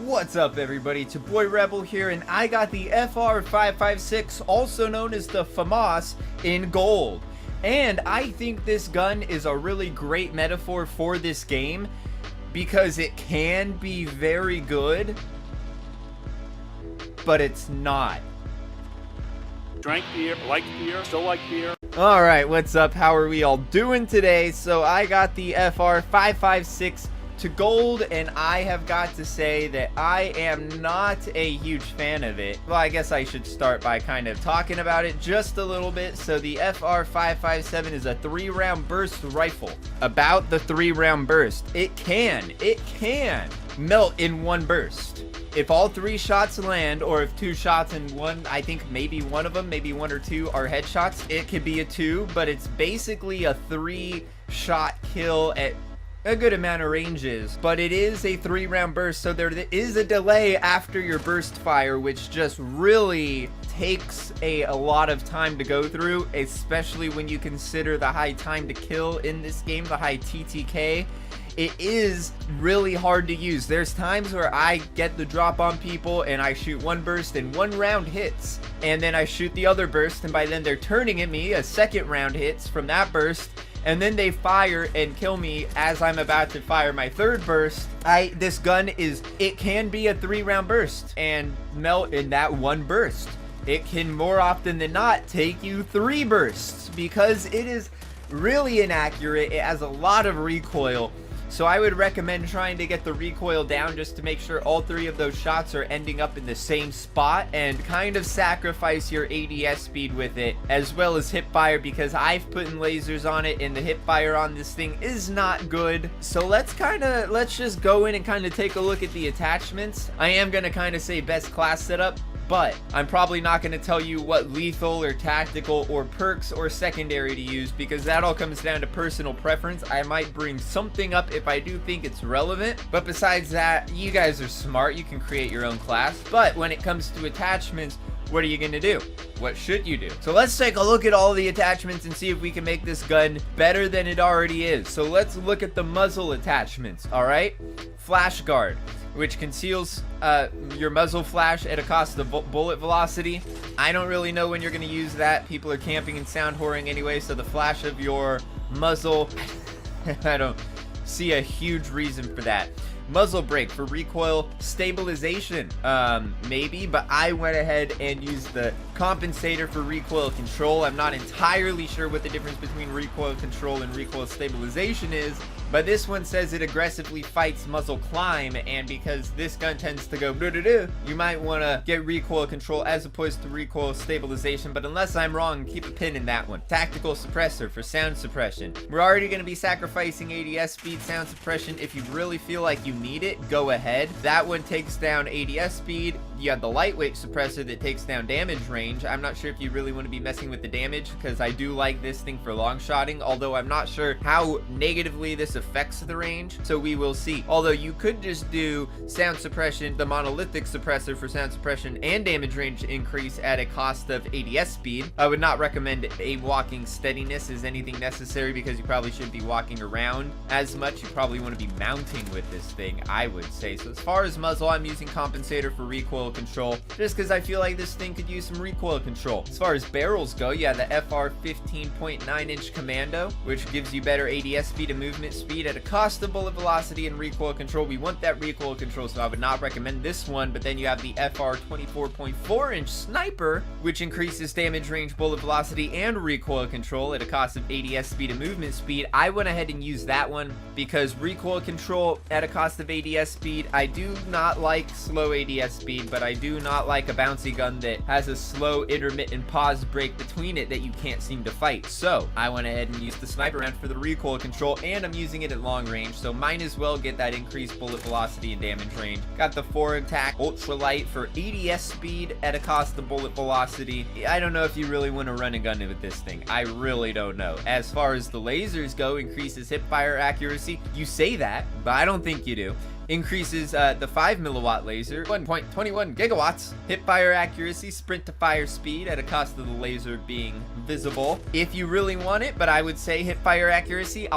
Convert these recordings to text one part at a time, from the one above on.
What's up, everybody? It's your boy Rebel here, and I got the FR556, also known as the FAMAS, in gold. And I think this gun is a really great metaphor for this game because it can be very good, but it's not. Drank beer, liked beer, still like beer. Alright, what's up? How are we all doing today? So I got the FR556 to gold, and I have got to say that I am not a huge fan of it. Well, I guess I should start by kind of talking about it just a little bit. So the FR557 is a 3-round burst rifle. About the 3-round burst, it can melt in one burst. If all 3 shots land, or if 2 shots in one, I think maybe one of them, maybe 1 or 2 are headshots, it could be a 2, but it's basically a 3-shot kill at a good amount of ranges. But it is a 3-round burst, so there is a delay after your burst fire, which just really takes a lot of time to go through, especially when you consider the high time to kill in this game, the high TTK. It is really hard to use. There's times where I get the drop on people and I shoot 1 burst and 1 round hits, and then I shoot the other burst, and by then they're turning at me, a 2nd round hits from that burst, and then they fire and kill me as I'm about to fire my 3rd burst. This gun it can be a 3-round burst and melt in that 1 burst. It can more often than not take you 3 bursts because it is really inaccurate. It has a lot of recoil. So I would recommend trying to get the recoil down just to make sure all 3 of those shots are ending up in the same spot, and kind of sacrifice your ADS speed with it, as well as hip fire, because I've put in lasers on it and the hip fire on this thing is not good. So let's just go in and kind of take a look at the attachments. I am going to kind of say best class setup, but I'm probably not going to tell you what lethal or tactical or perks or secondary to use, because that all comes down to personal preference. I might bring something up if I do think it's relevant, but besides that, you guys are smart. You can create your own class. But when it comes to attachments, what are you going to do? What should you do? So let's take a look at all the attachments and see if we can make this gun better than it already is. So let's look at the muzzle attachments, all right? Flash guard, which conceals your muzzle flash at a cost of bullet velocity. I don't really know when you're going to use that. People are camping and sound whoring anyway, so the flash of your muzzle, I don't see a huge reason for that. Muzzle brake for recoil stabilization, maybe, but I went ahead and used the compensator for recoil control. I'm not entirely sure what the difference between recoil control and recoil stabilization is, but this one says it aggressively fights muzzle climb, and because this gun tends to go doo-doo-doo, you might want to get recoil control as opposed to recoil stabilization, but unless I'm wrong, keep a pin in that one. Tactical suppressor for sound suppression. We're already going to be sacrificing ADS speed. Sound suppression, if you really feel like you need it, go ahead. That one takes down ADS speed. You have the lightweight suppressor that takes down damage range. I'm not sure if you really want to be messing with the damage, because I do like this thing for long shotting, although I'm not sure how negatively this affects the range, so we will see. Although you could just do sound suppression, the monolithic suppressor for sound suppression and damage range increase at a cost of ADS speed. I would not recommend a walking steadiness as anything necessary, because you probably shouldn't be walking around as much. You probably want to be mounting with this thing, I would say. So as far as muzzle, I'm using compensator for recoil control, just because I feel like this thing could use some recoil control. As far as barrels go, yeah, the FR 15.9-inch Commando, which gives you better ADS speed and movement speed at a cost of bullet velocity and recoil control. We want that recoil control, so I would not recommend this one. But then you have the FR 24.4-inch Sniper, which increases damage range, bullet velocity, and recoil control at a cost of ADS speed and movement speed. I went ahead and used that one because recoil control at a cost of ADS speed. I do not like slow ADS speed, but I do not like a bouncy gun that has a slow intermittent pause break between it that you can't seem to fight. So I went ahead and used the sniper round for the recoil control, and I'm using it at long range, so might as well get that increased bullet velocity and damage range. Got the 4-attack ultralight for ADS speed at a cost of bullet velocity. I don't know if you really want to run a gun with this thing. I really don't know. As far as the lasers go, increases hip fire accuracy. You say that, but I don't think you do. increases the 5 milliwatt laser, 1.21 gigawatts, hip fire accuracy, sprint to fire speed at a cost of the laser being visible if you really want it, but I would say hip fire accuracy,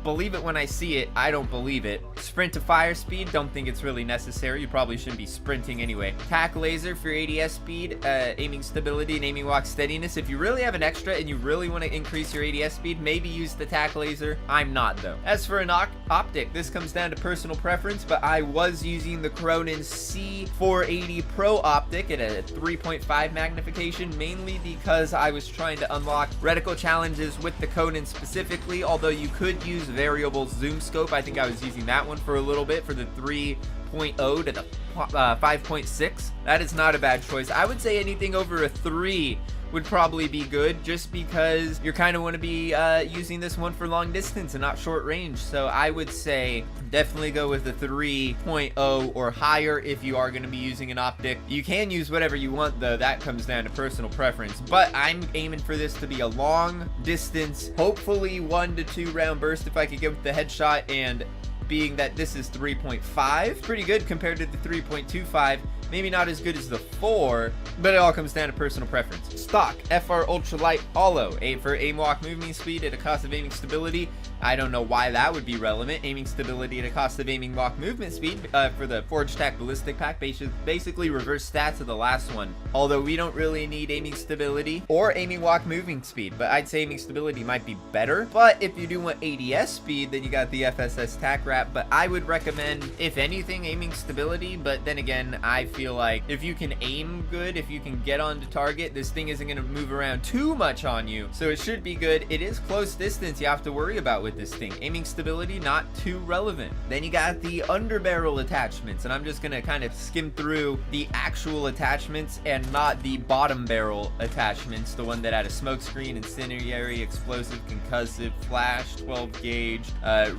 believe it when I see it. I don't believe it. Sprint to fire speed, don't think it's really necessary. You probably shouldn't be sprinting anyway. Tack laser for ADS speed, aiming stability, and aiming walk steadiness. If you really have an extra and you really want to increase your ADS speed, maybe use the tack laser. I'm not though. As for an optic, this comes down to personal preference, but I was using the Cronin C480 Pro optic at a 3.5 magnification, mainly because I was trying to unlock reticle challenges with the Conan specifically, although you could use variable zoom scope. I think I was using that one for a little bit for the 3.0 to the 5.6. That is not a bad choice. I would say anything over a 3 would probably be good, just because you're kind of want to be using this one for long distance and not short range. So I would say definitely go with the 3.0 or higher if you are going to be using an optic. You can use whatever you want though, that comes down to personal preference, but I'm aiming for this to be a long distance, hopefully 1 to 2 round burst if I could get with the headshot, and being that this is 3.5, pretty good compared to the 3.25. Maybe not as good as the 4, but it all comes down to personal preference. Stock FR Ultralight Hollow, for aim walk movement speed at a cost of aiming stability. I don't know why that would be relevant. Aiming stability at a cost of aiming walk movement speed for the Forge Tack Ballistic Pack, basically reverse stats of the last one. Although we don't really need aiming stability or aiming walk moving speed, but I'd say aiming stability might be better. But if you do want ADS speed, then you got the FSS Tack Wrap. But I would recommend, if anything, aiming stability. But then again, I feel like if you can aim good, if you can get onto target, this thing isn't going to move around too much on you, so it should be good. It is close distance you have to worry about with this thing. Aiming stability, not too relevant. Then you got the underbarrel attachments, and I'm just going to kind of skim through the actual attachments and not the bottom barrel attachments, the one that had a smoke screen, incendiary, explosive, concussive, flash, 12 gauge,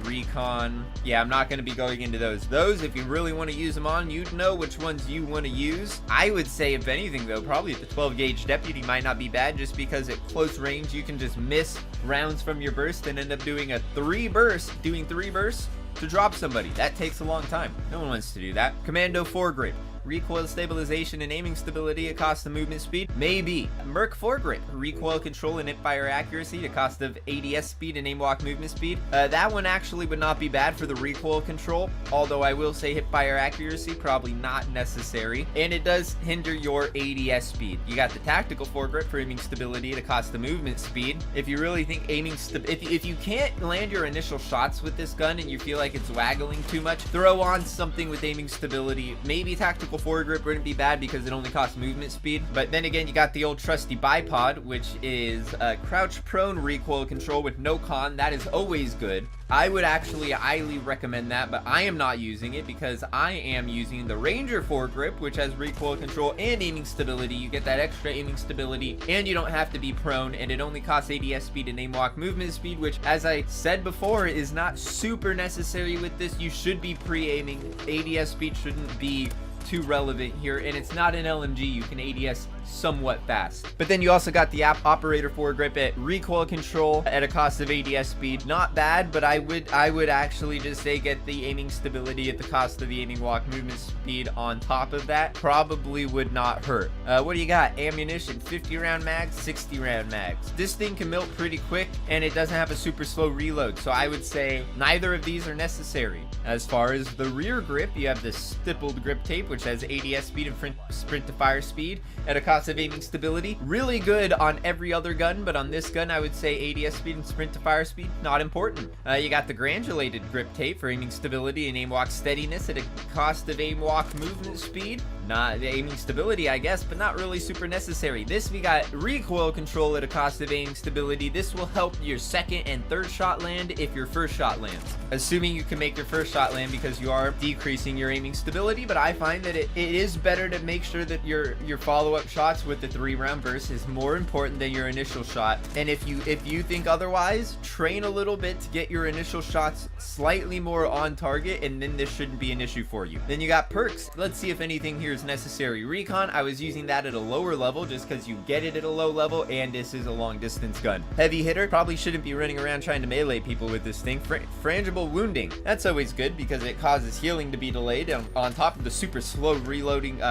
recon. Yeah, I'm not going to be going into those. If you really want to use them on, you'd know which ones you want to use. I would say, if anything though, probably the 12 gauge deputy might not be bad, just because at close range you can just miss rounds from your burst and end up doing three bursts to drop somebody. That takes a long time. No one wants to do that. Commando foregrip, recoil stabilization and aiming stability at cost of movement speed, maybe. Merc foregrip, recoil control and hip fire accuracy at cost of ADS speed and aim walk movement speed. That one actually would not be bad for the recoil control, although I will say hip fire accuracy probably not necessary, and it does hinder your ADS speed. You got the tactical foregrip for aiming stability at a cost of movement speed. If you really think aiming if you can't land your initial shots with this gun and you feel like it's waggling too much, throw on something with aiming stability. Maybe tactical foregrip wouldn't be bad because it only costs movement speed. But then again, you got the old trusty bipod, which is crouch prone recoil control with no con. That is always good. I would actually highly recommend that, but I am not using it because I am using the Ranger foregrip, which has recoil control and aiming stability. You get that extra aiming stability and you don't have to be prone, and it only costs ADS speed and aim walk movement speed, which, as I said before, is not super necessary with this. You should be pre-aiming. ADS speed shouldn't be too relevant here, and it's not an LMG. You can ADS somewhat fast. But then you also got the operator foregrip at recoil control at a cost of ADS speed. Not bad, but I would actually just say get the aiming stability at the cost of the aiming walk movement speed on top of that. Probably would not hurt. What do you got? Ammunition, 50 round mags, 60 round mags. This thing can melt pretty quick, and it doesn't have a super slow reload, so I would say neither of these are necessary. As far as the rear grip, you have the stippled grip tape, which has ADS speed and sprint to fire speed at a cost of aiming stability. Really good on every other gun, but on this gun I would say ADS speed and sprint to fire speed, not important. You got the granulated grip tape for aiming stability and aim walk steadiness at a cost of aim walk movement speed. Not aiming stability, I guess, but not really super necessary. This, we got recoil control at a cost of aiming stability. This will help your second and third shot land if your first shot lands, assuming you can make your first shot land, because you are decreasing your aiming stability. But I find that it is better to make sure that your follow-up shots with the 3-round burst is more important than your initial shot. And if you think otherwise, train a little bit to get your initial shots slightly more on target, and then this shouldn't be an issue for you. Then you got perks. Let's see if anything here is necessary. Recon, I was using that at a lower level just because you get it at a low level, and this is a long distance gun. Heavy hitter, probably shouldn't be running around trying to melee people with this thing. Frangible wounding, that's always good because it causes healing to be delayed on top of the super slow reloading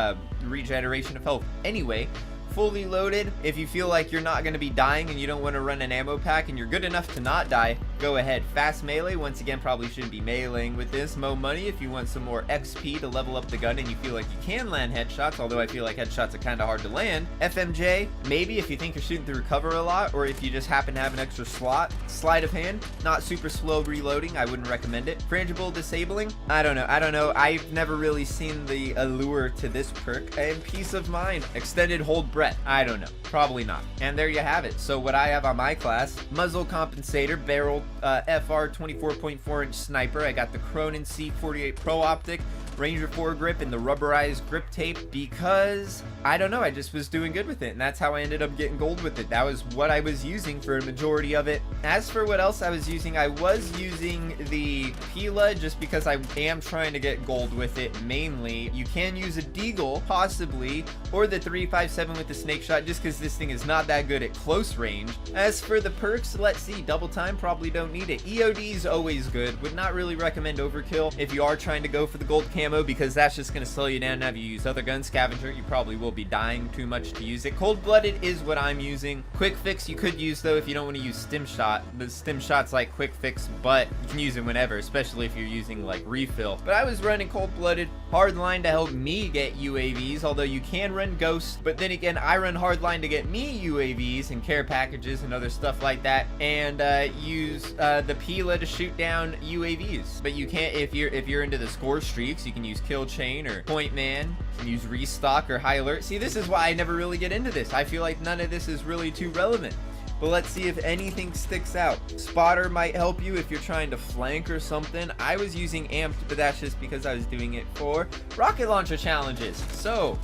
regeneration of health anyway. Fully loaded, if you feel like you're not going to be dying and you don't want to run an ammo pack and you're good enough to not die, go ahead. Fast melee, once again, probably shouldn't be meleeing with this. Mo money if you want some more XP to level up the gun and you feel like you can land headshots, although I feel like headshots are kind of hard to land. FMJ, maybe if you think you're shooting through cover a lot, or if you just happen to have an extra slot. Sleight of hand, not super slow reloading, I wouldn't recommend it. Frangible disabling, I don't know. I've never really seen the allure to this perk. And peace of mind, extended hold breath, I don't know, probably not. And there you have it. So what I have on my class, muzzle compensator, barrel FR 24.4 inch sniper. I got the Cronin C48 Pro Optic, Ranger foregrip, and the rubberized grip tape because I don't know, I just was doing good with it, and that's how I ended up getting gold with it. That was what I was using for a majority of it. As for what else I was using the Pila just because I am trying to get gold with it mainly. You can use a Deagle possibly, or the 357 with the snake shot just because this thing is not that good at close range. As for the perks, let's see, double time, probably don't need it. EOD is always good, would not really recommend overkill if you are trying to go for the gold camo because that's just going to slow you down. Now if you use other guns, scavenger, you probably will be dying too much to use it. Cold-blooded is what I'm using. Quick fix you could use though if you don't want to use stim shot. The stim shot's like quick fix, but you can use it whenever, especially if you're using like refill. But I was running cold-blooded hardline to help me get UAVs, although you can run ghosts, but then again I run hardline to get me UAVs and care packages and other stuff like that, and use the Pila to shoot down UAVs. But you can't, if you're into the score streaks, you can use kill chain or point man, you can use restock or high alert. See, this is why I never really get into this. I feel like none of this is really too relevant. But let's see if anything sticks out. Spotter might help you if you're trying to flank or something. I was using amped, but that's just because I was doing it for rocket launcher challenges. So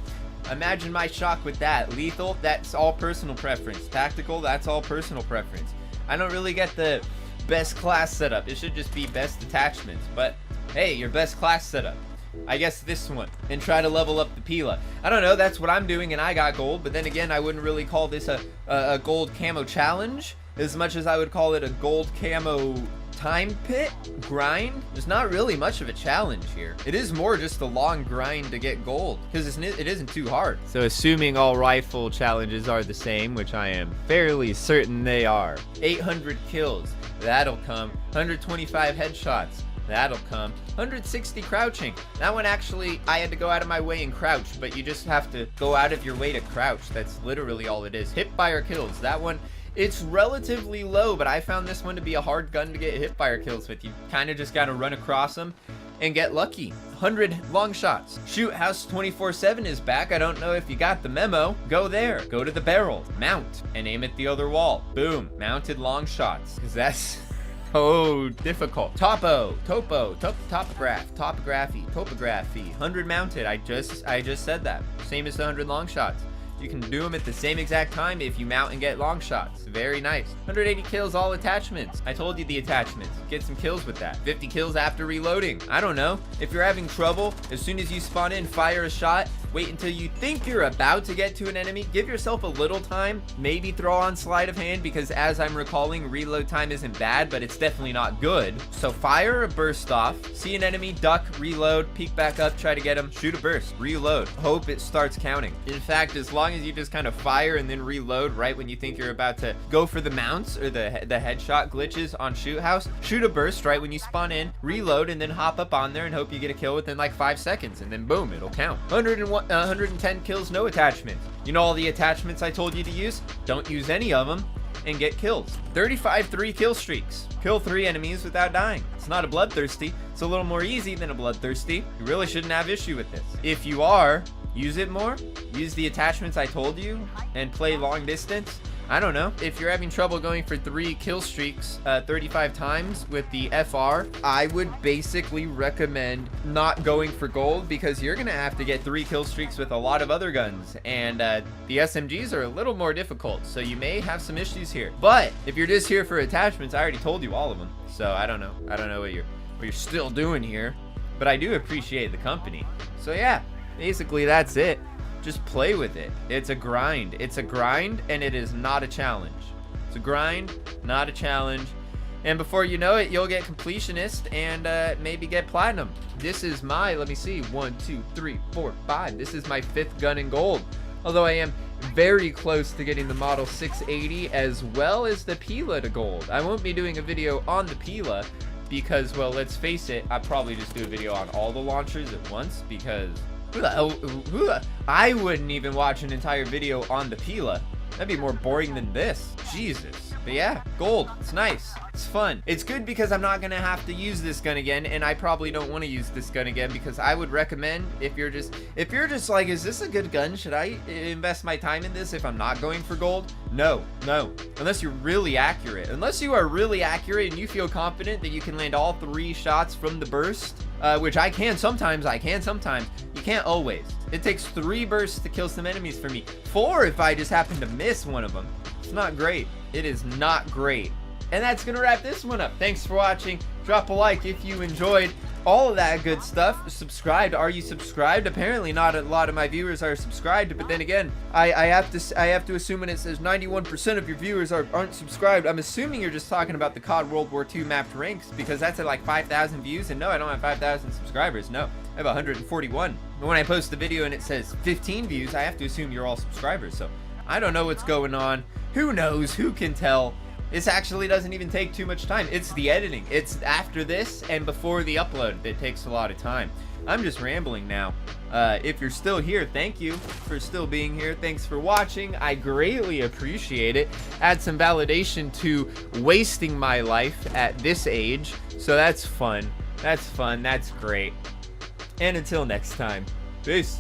imagine my shock with that. Lethal, that's all personal preference. Tactical, that's all personal preference. I don't really get the best class setup. It should just be best attachments. But hey, your best class setup, I guess this one, and try to level up the Pila. I don't know, that's what I'm doing, and I got gold, but then again, I wouldn't really call this a gold camo challenge as much as I would call it a gold camo time pit grind. There's not really much of a challenge here. It is more just a long grind to get gold because it isn't too hard. So assuming all rifle challenges are the same, which I am fairly certain they are, 800 kills, that'll come. 125 headshots, that'll come. 160 crouching. That one actually, I had to go out of my way and crouch, but you just have to go out of your way to crouch. That's literally all it is. Hip fire kills. That one, it's relatively low, but I found this one to be a hard gun to get hip fire kills with. You kind of just got to run across them and get lucky. 100 long shots. Shoot House 24/7 is back. I don't know if you got the memo. Go there. Go to the barrel. Mount and aim at the other wall. Boom. Mounted long shots. Because that's oh, difficult. Topography. 100 mounted. I just said that. Same as the 100 long shots. You can do them at the same exact time if you mount and get long shots. Very nice. 180 kills, all attachments. I told you the attachments. Get some kills with that. 50 kills after reloading. I don't know. If you're having trouble, as soon as you spawn in, fire a shot. Wait until you think you're about to get to an enemy. Give yourself a little time. Maybe throw on sleight of hand because as I'm recalling, reload time isn't bad, but it's definitely not good. So fire a burst off. See an enemy, duck, reload, peek back up, try to get him, shoot a burst, reload. Hope it starts counting. In fact, as long as you just kind of fire and then reload right when you think you're about to go for the mounts or the headshot glitches on Shoot House, shoot a burst right when you spawn in, reload, and then hop up on there and hope you get a kill within like 5 seconds, and then boom, it'll count. 110 kills, no attachments. You know all the attachments I told you to use? Don't use any of them and get kills. 35 3-kill streaks. Kill 3 enemies without dying. It's not a bloodthirsty. It's a little more easy than a bloodthirsty. You really shouldn't have issue with this. If you are, use it more. Use the attachments I told you and play long distance. I don't know. If you're having trouble going for 3 kill streaks 35 times with the FR, I would basically recommend not going for gold because you're going to have to get 3 kill streaks with a lot of other guns. And the SMGs are a little more difficult, so you may have some issues here. But if you're just here for attachments, I already told you all of them. So I don't know. I don't know what you're still doing here. But I do appreciate the company. So yeah, basically that's it. Just play with it. It's a grind. It's a grind, and it is not a challenge. It's a grind, not a challenge. And before you know it, you'll get completionist and maybe get platinum. This is my, let me see, 1, 2, 3, 4, 5. This is my 5th gun in gold. Although I am very close to getting the Model 680 as well as the Pila to gold. I won't be doing a video on the Pila because, well, let's face it, I'd probably just do a video on all the launchers at once because I wouldn't even watch an entire video on the Pila. That'd be more boring than this. Jesus. But yeah, gold. It's nice. It's fun. It's good because I'm not gonna have to use this gun again, and I probably don't want to use this gun again because I would recommend if you're just like, is this a good gun? Should I invest my time in this if I'm not going for gold? No. Unless you're really accurate. Unless you are really accurate and you feel confident that you can land all 3 shots from the burst, which I can sometimes. You can't always. It takes 3 bursts to kill some enemies for me. 4 if I just happen to miss one of them. It's not great. It is not great. And that's gonna wrap this one up. Thanks for watching. Drop a like if you enjoyed all of that good stuff. Subscribed. Are you subscribed? Apparently not a lot of my viewers are subscribed, but then again, I have to assume when it says 91% of your viewers aren't subscribed, I'm assuming you're just talking about the COD World War II mapped ranks, because that's at like 5,000 views, and no, I don't have 5,000 subscribers. No, I have 141. But when I post the video and it says 15 views, I have to assume you're all subscribers. So I don't know what's going on. Who knows? Who can tell? This actually doesn't even take too much time. It's the editing. It's after this and before the upload that takes a lot of time. I'm just rambling now. If you're still here, thank you for still being here. Thanks for watching. I greatly appreciate it. Add some validation to wasting my life at this age. So that's fun. That's fun. That's great. And until next time, peace.